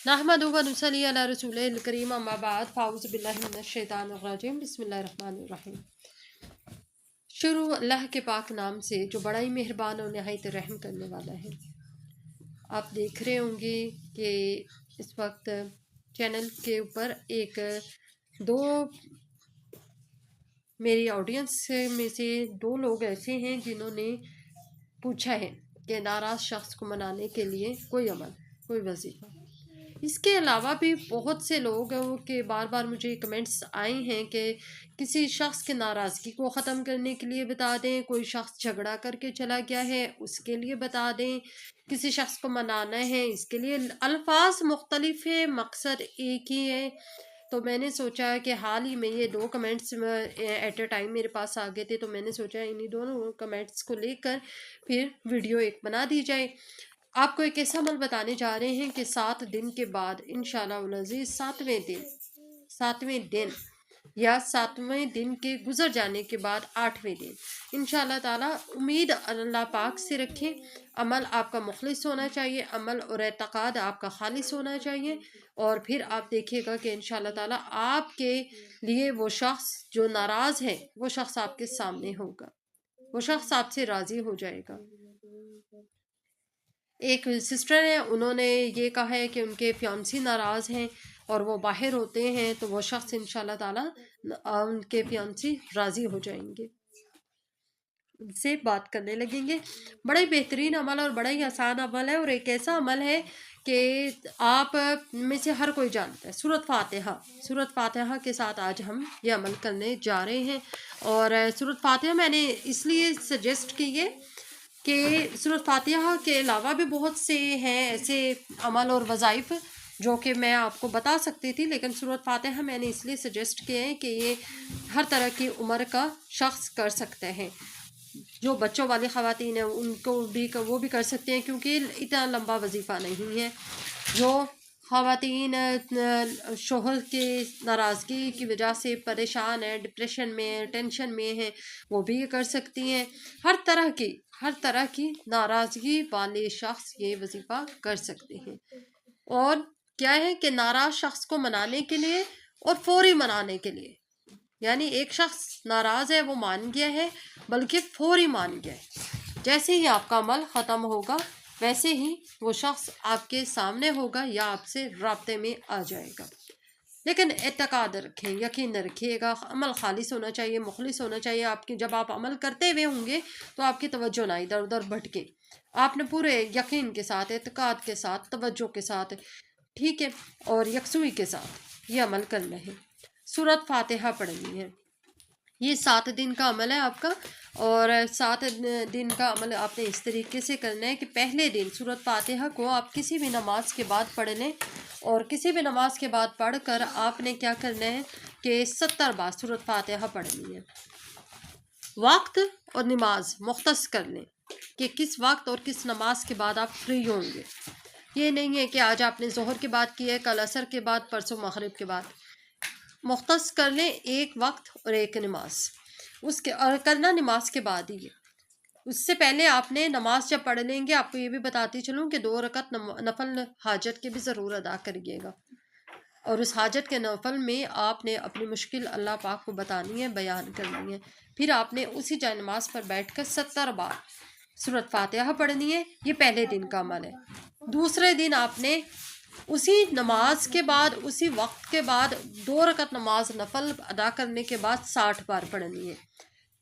नहमदुहु व नुसल्ली अला रसूलिल करीम अम्मा बाद फ़ाऊज़ु बिल्लाहि मिनश शैतानिर रजीम बिस्मिल्लाहिर रहमानिर रहीम। शुरू अल्लाह के पाक नाम से जो बड़ा ही मेहरबान और नहायत रहम करने वाला है। आप देख रहे होंगे कि इस वक्त चैनल के ऊपर दो मेरी ऑडियंस में से दो लोग ऐसे हैं जिन्होंने पूछा है कि नाराज़ शख्स को मनाने के लिए कोई अमल, कोई वजीफ़ा। इसके अलावा भी बहुत से लोग के बार बार मुझे कमेंट्स आए हैं कि किसी शख्स की नाराज़गी को ख़त्म करने के लिए बता दें, कोई शख्स झगड़ा करके चला गया है उसके लिए बता दें, किसी शख्स को मनाना है इसके लिए। अल्फाज मुख्तलिफ है, मकसद एक ही है। तो मैंने सोचा कि हाल ही में ये दो कमेंट्स एट अ टाइम मेरे पास आ गए थे, तो मैंने सोचा इन्हीं दोनों कमेंट्स को लेकर फिर वीडियो एक बना दी जाए। आपको एक ऐसा अमल बताने जा रहे हैं कि 7 दिन के बाद इंशाअल्लाह अज़ीज़ सातवें दिन या 7वें दिन के गुजर जाने के बाद 8वें दिन इंशाअल्लाह ताला, उम्मीद अल्लाह पाक से रखें। अमल आपका मुखलिस होना चाहिए, अमल और एतक़ाद आपका खालिस होना चाहिए, और फिर आप देखिएगा कि इंशाअल्लाह ताला आपके लिए वो शख्स जो नाराज़ है वो शख्स आपके सामने होगा, वो शख्स आपसे राज़ी हो जाएगा। एक सिस्टर है, उन्होंने ये कहा है कि उनके फियांसी नाराज़ हैं और वो बाहर होते हैं, तो वो शख्स इंशाअल्लाह ताला उनके फियांसी राज़ी हो जाएंगे, उनसे बात करने लगेंगे। बड़ा ही बेहतरीन अमल और बड़ा ही आसान अमल है, और एक ऐसा अमल है कि आप में से हर कोई जानता है। सूरत फातिहा के साथ आज हम ये अमल करने जा रहे हैं। और सूरत फातिहा मैंने इसलिए सजेस्ट की है कि सूरत फातिहा के अलावा भी बहुत से हैं ऐसे अमल और वज़ाइफ जो कि मैं आपको बता सकती थी, लेकिन सूरत फातिहा मैंने इसलिए सजेस्ट किए हैं कि ये हर तरह की उम्र का शख्स कर सकते हैं। जो बच्चों वाली ख़वातीन हैं उनको भी वो भी कर सकते हैं, क्योंकि इतना लंबा वजीफ़ा नहीं है। जो ख़वातीन शोहर के नाराज़गी की वजह से परेशान है, डिप्रेशन में, टेंशन में है, वो भी ये कर सकती हैं। हर तरह की नाराज़गी वाले शख्स ये वजीफ़ा कर सकते हैं। और क्या है कि नाराज़ शख्स को मनाने के लिए और फौरी मनाने के लिए, यानी एक शख्स नाराज़ है वो मान गया है, बल्कि फौरी मान गया है। जैसे ही आपका अमल ख़त्म होगा वैसे ही वो शख्स आपके सामने होगा या आपसे राब्ते में आ जाएगा। लेकिन एतक़ाद रखें, यकीन रखिएगा, अमल खालिस होना चाहिए, मुखलिस होना चाहिए। आपकी जब आप अमल करते हुए होंगे तो आपकी तवज्जो ना इधर उधर भटके, आपने पूरे यकीन के साथ, एतक़ाद के साथ, तवज्जो के साथ, ठीक है, और यकसुई के साथ ये अमल करना है। सूरत फातिहा पढ़नी है। ये 7 दिन का अमल है आपका, और 7 दिन का अमल आपने इस तरीके से करना है कि पहले दिन सूरत फातिहा को आप किसी भी नमाज के बाद पढ़ लें, और किसी भी नमाज के बाद पढ़ कर आपने क्या करना है कि 70 बार सूरत फातिहा पढ़नी है। वक्त और नमाज मुख्तस कर लें कि किस वक्त और किस नमाज के बाद आप फ्री होंगे। ये नहीं है कि आज आपने ज़ोहर के बाद किया है, कल असर के बाद, परसों मगरिब के बाद। मुख्तस कर लें एक वक्त और एक नमाज, उसके और करना नमाज के बाद ही है। उससे पहले आपने नमाज जब पढ़ लेंगे, आपको ये भी बताती चलूँ कि 2 रकत नफल हाजत के भी ज़रूर अदा करिएगा, और उस हाजत के नफल में आपने अपनी मुश्किल अल्लाह पाक को बतानी है, बयान करनी है। फिर आपने उसी जाए नमाज पर बैठ कर 70 बार सूरत फातिहा पढ़नी है। ये पहले दिन का अमल है। दूसरे दिन आपने उसी नमाज के बाद, उसी वक्त के बाद 2 रकत नमाज नफल अदा करने के बाद 60 बार पढ़नी है।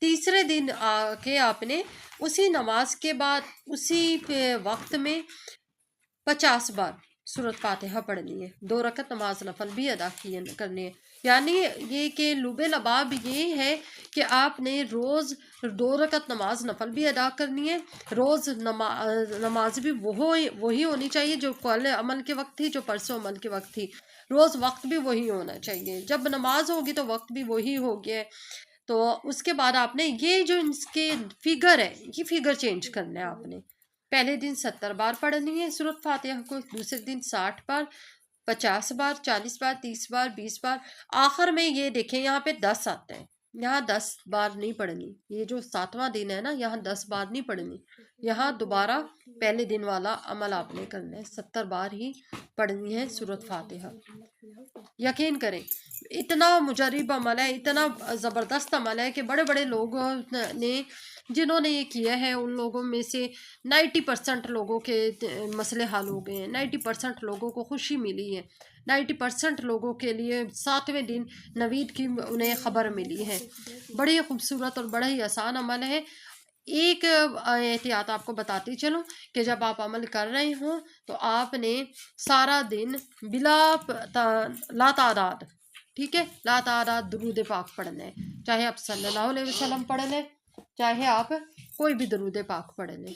तीसरे दिन आके आपने उसी नमाज के बाद उसी वक्त में 50 बार सूरत फातिहा पढ़नी है। 2 रकत नमाज नफल भी अदा करनी है। यानी ये कि लुबे लबाब ये है कि आपने रोज़ 2 रकत नमाज नफल भी अदा करनी है। रोज़ नमाज भी वही होनी चाहिए जो कल अमल के वक्त थी, जो परसों अमल के वक्त थी। रोज़ वक्त भी वही होना चाहिए। जब नमाज होगी तो वक्त भी वही हो गया। तो उसके बाद आपने ये जो इसके फिगर है, ये फिगर चेंज करना है आपने। पहले दिन 70 बार पढ़नी है सूरत फातिहा को, दूसरे दिन 60 बार, 50 बार, 40 बार, 30 बार, 20 बार, आखिर में ये देखें यहाँ पे 10 आते हैं। यहाँ 10 बार नहीं पढ़नी, ये जो 7वां दिन है ना, यहाँ 10 बार नहीं पढ़नी, यहाँ दोबारा पहले दिन वाला अमल आपने करना है, 70 बार ही पढ़नी है सूरत फातिहा। यकीन करें इतना मुजरिब अमल है, इतना ज़बरदस्त अमल है कि बड़े बड़े लोगों ने जिन्होंने ये किया है उन लोगों में से 90% लोगों के मसले हल हो गए हैं, 90% लोगों को खुशी मिली है, 90% लोगों के लिए 7वें दिन नवीद की उन्हें ख़बर मिली है। बड़ी खूबसूरत और बड़ा ही आसान अमल है। एक एहतियात आपको बताती चलूं कि जब आप अमल कर रहे हों तो आपने सारा दिन बिला ला तादाद, ठीक है, ला तादाद दुरूद पाक पढ़ना है, चाहे आप सल्लल्लाहु अलैहि वसल्लम पढ़ लें, चाहे आप कोई भी दुरूद पाक पढ़ लें।